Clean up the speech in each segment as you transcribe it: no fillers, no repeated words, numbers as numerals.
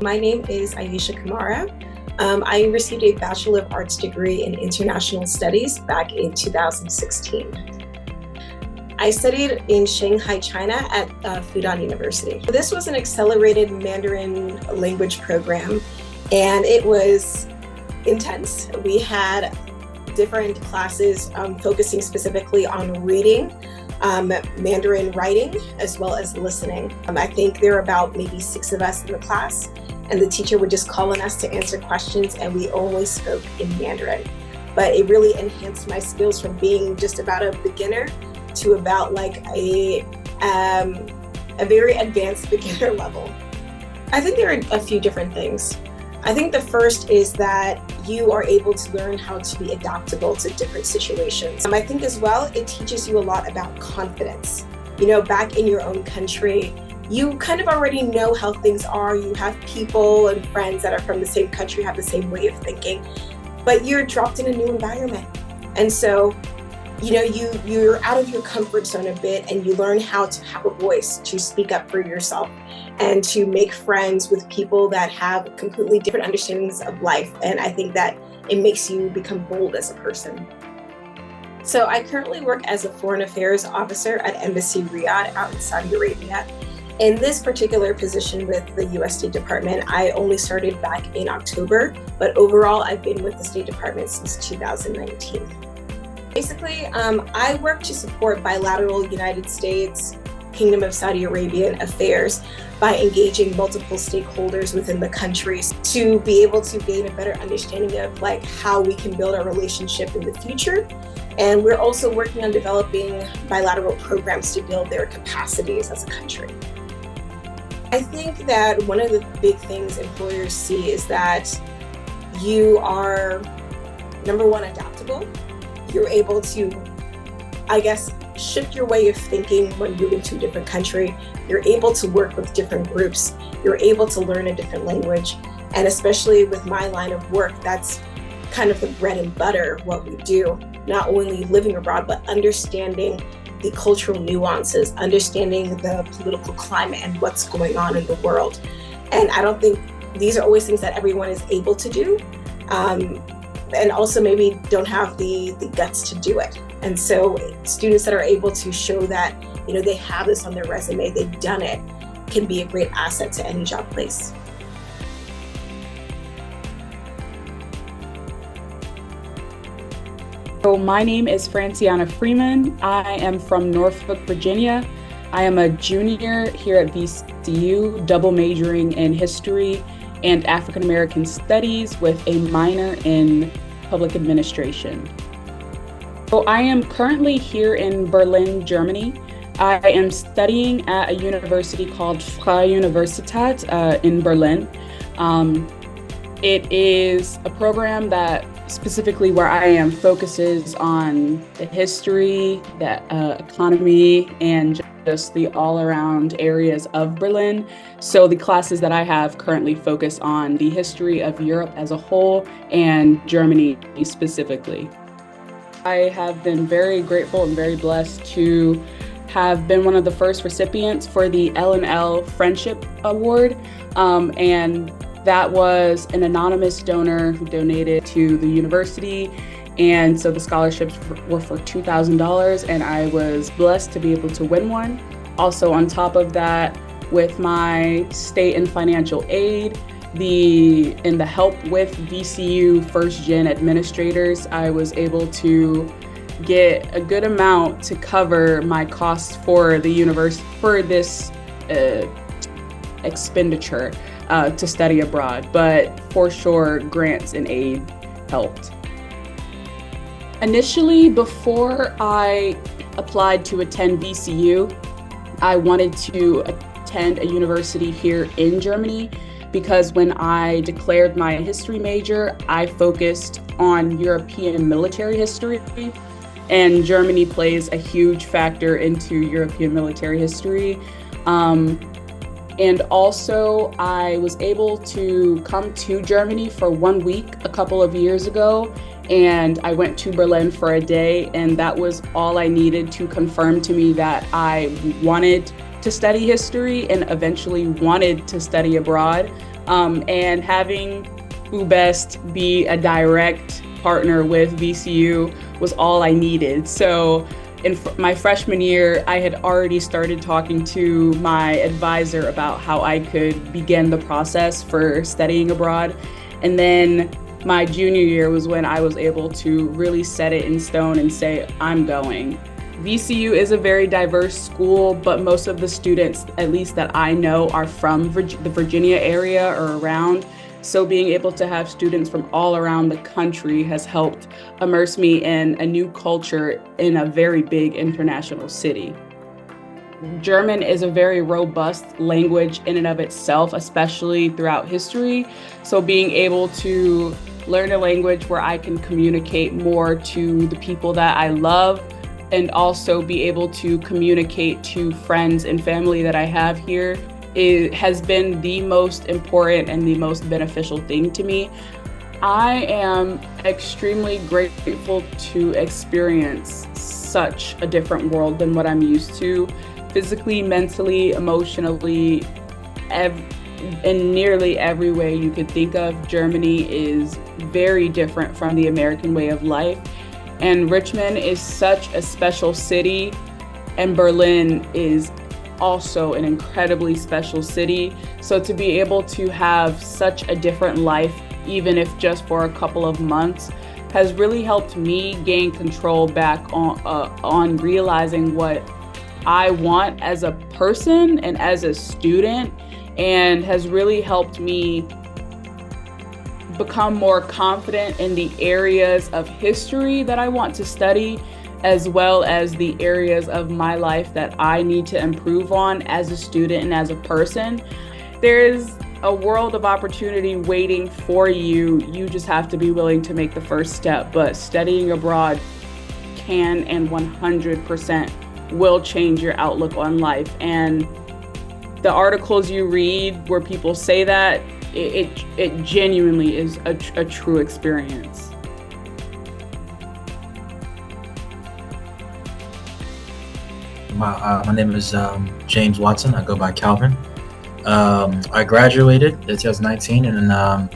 my name is Aisha Kamara. I received a Bachelor of Arts degree in International Studies back in 2016. I studied in Shanghai, China at Fudan University. This was an accelerated Mandarin language program, and it was intense. We had different classes focusing specifically on reading, Mandarin writing, as well as listening. I think there were about maybe 6 of us in the class, and the teacher would just call on us to answer questions, and we only spoke in Mandarin. But it really enhanced my skills from being just about a beginner to about like a very advanced beginner level. I think there are a few different things. I think the first is that you are able to learn how to be adaptable to different situations. I think as well, it teaches you a lot about confidence. You know, back in your own country, you kind of already know how things are. You have people and friends that are from the same country, have the same way of thinking, but you're dropped in a new environment. And so, you know, you're out of your comfort zone a bit, and you learn how to have a voice, to speak up for yourself, and to make friends with people that have completely different understandings of life. And I think that it makes you become bold as a person. So I currently work as a foreign affairs officer at Embassy Riyadh out in Saudi Arabia. In this particular position with the US State Department, I only started back in October, but overall I've been with the State Department since 2019. Basically, I work to support bilateral United States, Kingdom of Saudi Arabian affairs by engaging multiple stakeholders within the countries to be able to gain a better understanding of like how we can build our relationship in the future. And we're also working on developing bilateral programs to build their capacities as a country. I think that one of the big things employers see is that you are, number one, adaptable. You're able to, I guess, shift your way of thinking when moving to a different country. You're able to work with different groups. You're able to learn a different language. And especially with my line of work, that's kind of the bread and butter of what we do. Not only living abroad, but understanding the cultural nuances, understanding the political climate and what's going on in the world. And I don't think these are always things that everyone is able to do. And also maybe don't have the guts to do it. And so students that are able to show that, you know, they have this on their resume, they've done it, can be a great asset to any job place. So my name is Franciyana Freeman. I am from Norfolk, Virginia. I am a junior here at VCU, double majoring in history and African American studies with a minor in public administration. So I am currently here in Berlin, Germany. I am studying at a university called Freie Universität in Berlin. It is a program that specifically where I am focuses on the history, the economy, and just the all-around areas of Berlin. So the classes that I have currently focus on the history of Europe as a whole and Germany specifically. I have been very grateful and very blessed to have been one of the first recipients for the L&L Friendship Award, and that was an anonymous donor who donated to the university. And so the scholarships were for $2,000, and I was blessed to be able to win one. Also on top of that, with my state and financial aid, and the help with VCU first gen administrators, I was able to get a good amount to cover my costs for the university for this expenditure to study abroad, but for sure grants and aid helped. Initially, before I applied to attend VCU, I wanted to attend a university here in Germany because when I declared my history major, I focused on European military history, and Germany plays a huge factor into European military history. And also, I was able to come to Germany for 1 week a couple of years ago, and I went to Berlin for a day, and that was all I needed to confirm to me that I wanted to study history and eventually wanted to study abroad. And having FUBEST be a direct partner with VCU was all I needed. So in my freshman year, I had already started talking to my advisor about how I could begin the process for studying abroad. And then my junior year was when I was able to really set it in stone and say, I'm going. VCU is a very diverse school, but most of the students, at least that I know, are from the Virginia area or around. So being able to have students from all around the country has helped immerse me in a new culture in a very big international city. German is a very robust language in and of itself, especially throughout history. So being able to learn a language where I can communicate more to the people that I love and also be able to communicate to friends and family that I have here, it has been the most important and the most beneficial thing to me. I am extremely grateful to experience such a different world than what I'm used to, physically, mentally, emotionally, in nearly every way you could think of. Germany is very different from the American way of life. And Richmond is such a special city, and Berlin is also an incredibly special city. So to be able to have such a different life, even if just for a couple of months, has really helped me gain control back on realizing what I want as a person and as a student, and has really helped me become more confident in the areas of history that I want to study, as well as the areas of my life that I need to improve on as a student and as a person. There's a world of opportunity waiting for you. You just have to be willing to make the first step. But studying abroad can and 100% will change your outlook on life. And the articles you read where people say that, it genuinely is a true experience. My name is James Watson. I go by Calvin. I graduated in 2019, and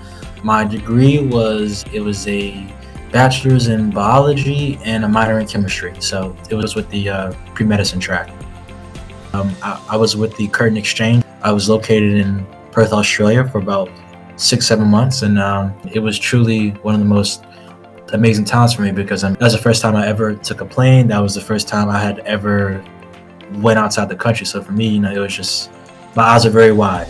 my degree was a bachelor's in biology and a minor in chemistry. So it was with the pre-medicine track. I was with the Curtin Exchange. I was located in Perth, Australia for about 6-7 months, and it was truly one of the most amazing times for me because that was the first time I ever took a plane. That was the first time I had ever went outside the country. So for me, it was just, my eyes are very wide.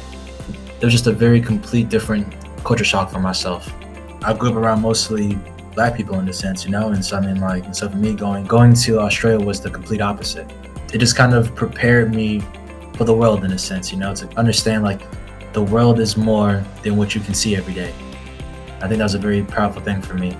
It was just a very complete different culture shock for myself. I grew up around mostly Black people in a sense, and so for me going to Australia was the complete opposite. It just kind of prepared me for the world in a sense, to understand the world is more than what you can see every day. I think that was a very powerful thing for me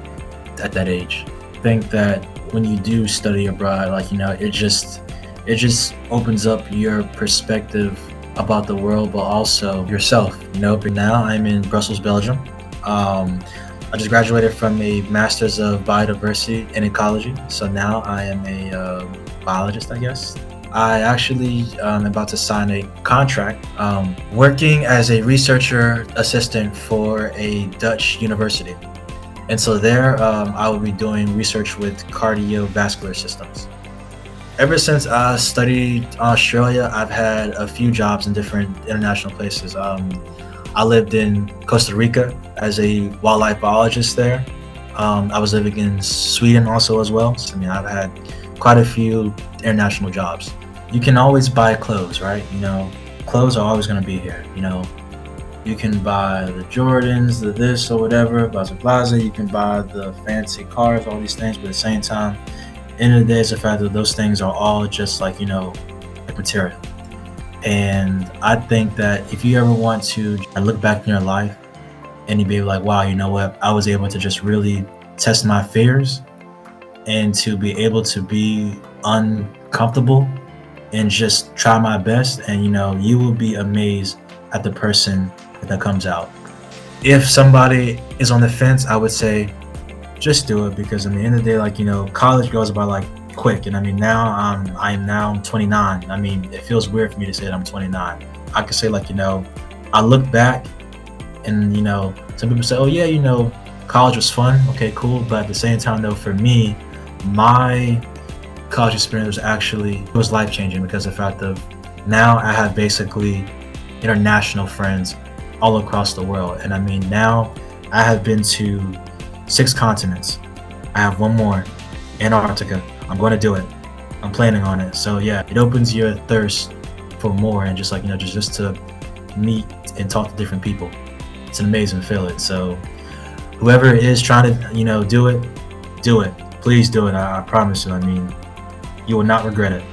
at that age. I think that when you do study abroad, it just opens up your perspective about the world, but also yourself. But now I'm in Brussels, Belgium. I just graduated from a Master's of Biodiversity and Ecology, so now I am a biologist, I guess. I actually am about to sign a contract working as a researcher assistant for a Dutch university. And so there I will be doing research with cardiovascular systems. Ever since I studied Australia, I've had a few jobs in different international places. I lived in Costa Rica as a wildlife biologist there. I was living in Sweden also as well. So, I've had quite a few international jobs. You can always buy clothes, right? Clothes are always going to be here. You can buy the Jordans, the this or whatever, blah. You can buy the fancy cars, all these things, but at the same time, end of the day, it's the fact that those things are all just like material. And I think that if you ever want to look back in your life and you be like, wow, you know what? I was able to just really test my fears and to be able to be uncomfortable and just try my best. And, you will be amazed at the person that comes out. If somebody is on the fence, I would say, just do it, because at the end of the day, college goes by quick. And now I'm 29. It feels weird for me to say that I'm 29. I could say I look back And some people say, oh yeah, college was fun. Okay, cool. But at the same time, though, for me, my college experience was actually life changing because of the fact of now I have basically international friends all across the world. And I mean, now I have been to 6 continents. I have one more, Antarctica. I'm going to do it. I'm planning on it. So yeah, it opens your thirst for more and just just to meet and talk to different people. It's an amazing feeling. So whoever is trying to do it, please do it. I promise you. I mean, you will not regret it.